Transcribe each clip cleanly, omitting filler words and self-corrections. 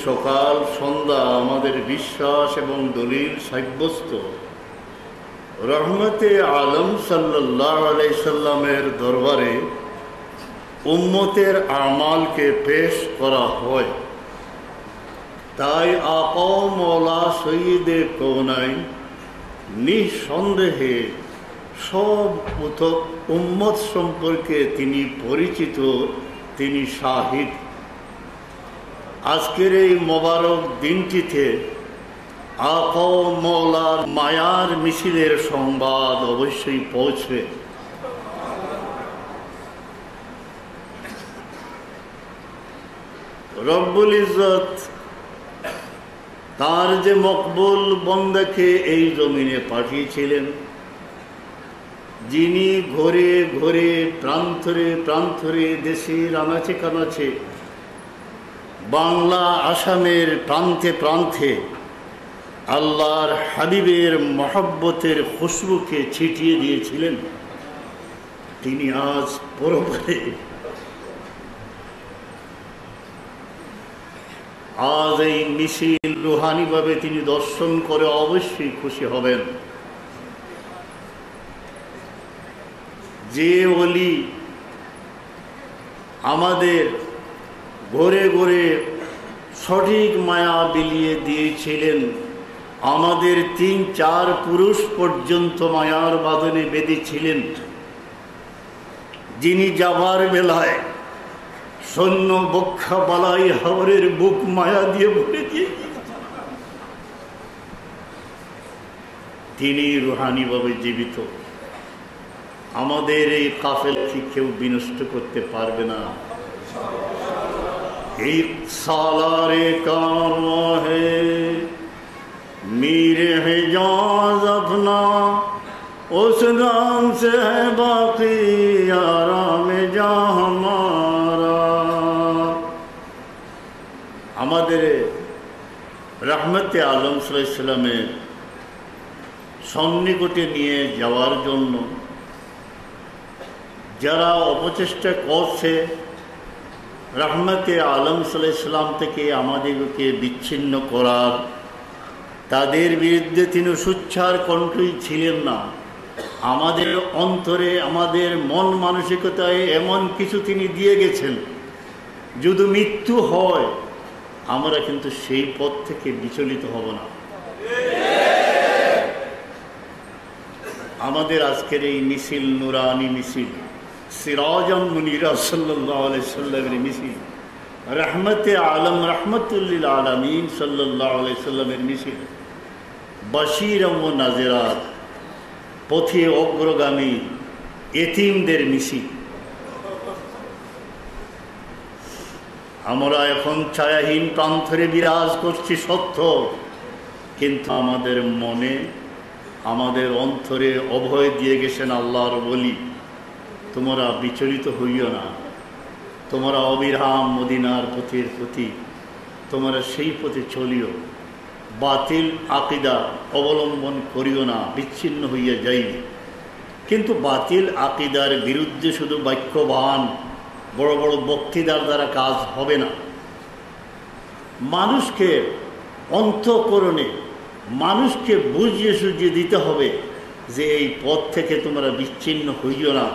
সকাল সন্ধ্যা আমাদের বিশ্বাস এবং দলিল সাব্যস্ত রহমতে আলম সাল্লাল্লাহু আলাইহি সাল্লামের দরবারে উম্মতের আমালকে পেশ করা হয়। তাই আকা মওলা সৈয়দে কওনাইন নিঃসন্দেহে সব উম্মত সম্পর্কে তিনি পরিচিত, তিনি শাহিদ। আজকের এই মোবারক দিনটিতে আকা মওলার মায়ার মিছিলের সংবাদ অবশ্যই পৌঁছবে। রব্বুল ইজ্জত তার যে মকবুল বন্দাকে এই জমিনে পাঠিয়েছিলেন, যিনি ঘরে ঘরে প্রান্তরে প্রান্তরে দেশের আনাচে কানাচে বাংলা আসামের প্রান্তে প্রান্তে আল্লাহর হাবিবের মহব্বতের খুশবুকে ছিটিয়ে দিয়েছিলেন, তিনি আজ পরপারে আজ এই মিছিল রুহানিভাবে তিনি দর্শন করে অবশ্যই খুশি হবেন। যে ওলি আমাদের ঘরে ঘরে সঠিক মায়া বিলিয়ে দিয়েছিলেন, আমাদের 3-4 পুরুষ পর্যন্ত মায়ার বাঁধনে বেঁধেছিলেন, যিনি যাবার বেলায় সৈন্য বক্ষা বালাই হাওরের বুক মায়া দিয়ে ভরে দিয়ে তিনি রুহানিভাবে জীবিত। আমাদের এই কাফেলাকে কেউ বিনষ্ট করতে পারবে না। এই সালারে কারওয়া হে मीरे हिजाज अपना उस नाम से है बाकी आराम जा हमारा। আমাদের রহমতে আলম সাল্লাল্লাহু আলাইহি সাল্লামের সন্নিকটে নিয়ে যাওয়ার জন্য যারা অপচেষ্টা করছে, রহমতে আলম সাল্লাল্লাহু আলাইহি সাল্লাম থেকে আমাদেরকে বিচ্ছিন্ন করার, তাদের বিরুদ্ধে তিনি সুচ্ছার কণ্ঠই ছিলেন না। আমাদের অন্তরে আমাদের মন মানসিকতায় এমন কিছু তিনি দিয়ে গেছেন, যদি মৃত্যু হয় আমরা কিন্তু সেই পথ থেকে বিচলিত হব না। আমাদের আজকের এই মিছিল নুরানি মিছিল, সিরাজাম মুনিরা সাল্লাল্লাহু আলাইহি সাল্লামের মিছিল, রহমতে আলম রহমতুল্লিল আলামিন সাল্লাল্লাহু আলাইহি সাল্লামের মিছিল, বাশীর ও নাজিরাত, পথে অগ্রগামী এতিমদের মিছিল। আমরা এখন ছায়াহীন প্রান্তরে বিরাজ করছি সত্য, কিন্তু আমাদের মনে আমাদের অন্তরে অভয় দিয়ে গেছেন আল্লাহর বলি, তোমরা বিচলিত হইও না, তোমরা অবিরাম মদিনার পথের প্রতি তোমরা সেই পথে চলিও, বাতিল আকিদা অবলম্বন করিও না, বিচ্ছিন্ন হইয়া যাইবে। কিন্তু বাতিল আকিদার বিরুদ্ধে শুধু বাক্যবান বড় বড় বক্তৃতার দ্বারা কাজ হবে না। মানুষকে অন্তঃকরণে মানুষকে বুঝিয়ে সুঝিয়ে দিতে হবে যে এই পথ থেকে তোমরা বিচ্ছিন্ন হইও না।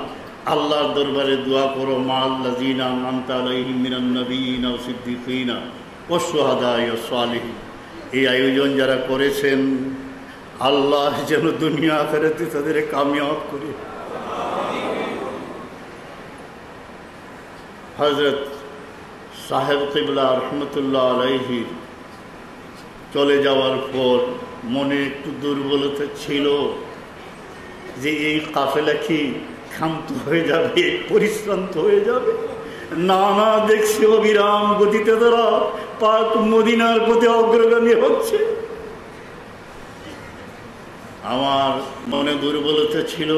আল্লাহর দরবারে দোয়া করো, মাআল্লাযীনা আন'আমতা আলাইহিম মিনান নাবিয়্যিনা ওয়াস সিদ্দীকিনা ওয়াস শুহাদা'i ওয়াস সালিহিন। এই আয়োজন যারা করেছেন, আল্লাহ যেন দুনিয়া আখিরাতে তাদের কামিয়াব করে। হযরত সাহেব কিবলা রহমতুল্লাহ আলাইহি চলে যাওয়ার পর মনে একটু দুর্বলতা ছিল যে এই কাফেলা কি ক্ষান্ত হয়ে যাবে, পরিশ্রান্ত হয়ে যাবে। না না, দেখছি অবিরাম গতিতে তারা পাক মদিনার পথে অগ্রগামী হচ্ছে। আমার মনে দুর্বলতা ছিল,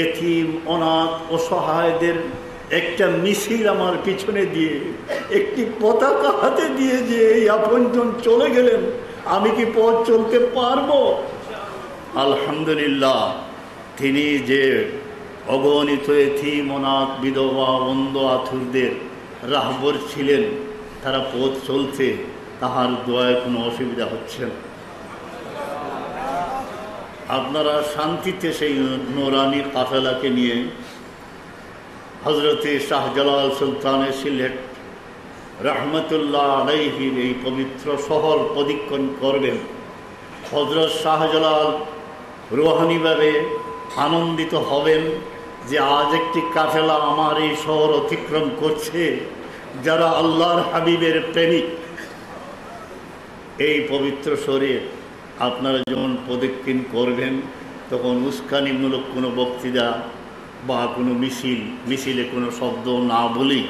এতিম অনাথ অসহায়দের একটা মিছিল আমার পিছনে দিয়ে, একটি পতাকা হাতে দিয়ে যে এই আপনজন চলে গেলেন, আমি কি পথ চলতে পারবো? আলহামদুলিল্লাহ, তিনি যে অগণিত এতিম অনাথ বিধবা অন্ধ আথুরদের রাহবর ছিলেন, তারা পথ চলছে, তাহার দোয়ায় কোনো অসুবিধা হচ্ছে না। আপনারা শান্তিতে সেই নোরানি কাফেলাকে নিয়ে হজরতে শাহজালাল সুলতানের সিলেট রহমতুল্লাহ আলাইহির এই পবিত্র শহর প্রদক্ষিণ করবেন। হজরত শাহজালাল রুহানিভাবে আনন্দিত হবেন যে আজ একটি কাফেলা আমার এই শহর অতিক্রম করছে, যারা আল্লাহর হাবিবের প্রেমিক। এই পবিত্র শহরে আপনারা যখন প্রদক্ষিণ করবেন, তখন উস্কানিমূলক কোনো বক্তৃতা বা কোনো মিছিলে কোনো শব্দ না বলেই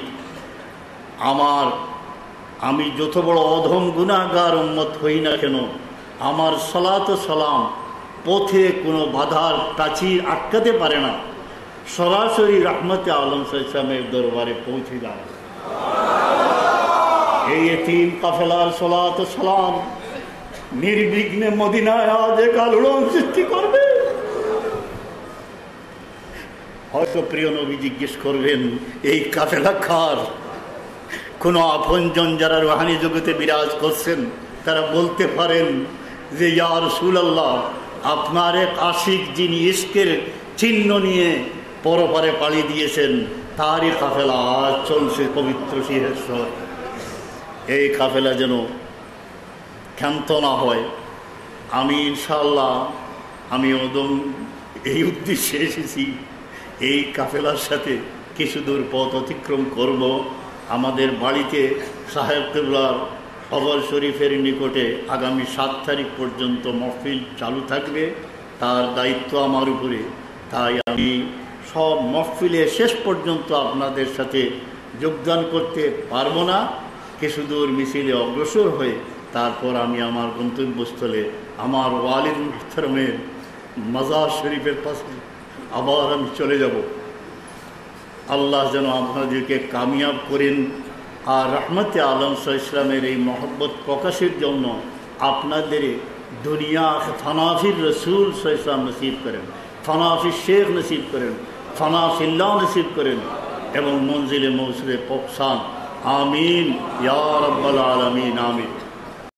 আমি যত বড় অধম গুনাহগার উম্মত হই না কেন, আমার সালাত ও সালাম পথে কোনো বাধার প্রাচীর আটকাতে পারে না। সরাসরি রহমতে আলম সাল্লামের দরবারে পৌঁছে যায়। এই এতিম কাফেলার সালাত ও সালাম নির্বিঘ্নে মদিনায় আজ এক আলোড়ন সৃষ্টি করবে। হয়তো প্রিয় নবী জিজ্ঞেস করবেন, এই কাফেলা কার? কোনো আপনজন যারা রুহানি জগতে বিরাজ করছেন তারা বলতে পারেন যে ইয়া রাসূলুল্লাহ, আপনার এক আশিক যিনি ইশকের চিহ্ন নিয়ে পরপারে পাড়ি দিয়েছেন, তারই কাফেলা আজ চলছে পবিত্র সিংহেশ্বর। এই কাফেলা যেন ক্ষান্ত না হয়। আমি ইনশাআল্লাহ আমি এই উদ্দেশ্যে এসেছি, এই কাফেলার সাথে কিছু দূর পথ অতিক্রম করব। আমাদের বাড়িতে সাহেব কিবলার কবর শরীফের নিকটে আগামী 7 তারিখ পর্যন্ত মহফিল চালু থাকবে, তার দায়িত্ব আমার উপরে। তাই আমি সব মহফিলে শেষ পর্যন্ত আপনাদের সাথে যোগদান করতে পারবো না। কিছু দূর মিছিলে অগ্রসর হয়ে তারপর আমি আমার গন্তব্যস্থলে আমার ওয়ালিদ মুহতারামের মাজার শরীফের পাশে আবার আমি চলে যাব। আল্লাহ যেন আপনাদেরকে কামিয়াব করেন, আর রহমতে আলম ইসলামের এই মহব্বত প্রকাশের জন্য আপনাদের দুনিয়া ফানাফির রসুল ইসলাম নসিব করেন, ফানাফির শেখ নসিব করেন, ফানাফিল্লাহ নসিব করেন এবং মঞ্জিলে মৌসুলে পৌঁছান। আমিন ইয়া রাব্বাল আলামিন। আমিন।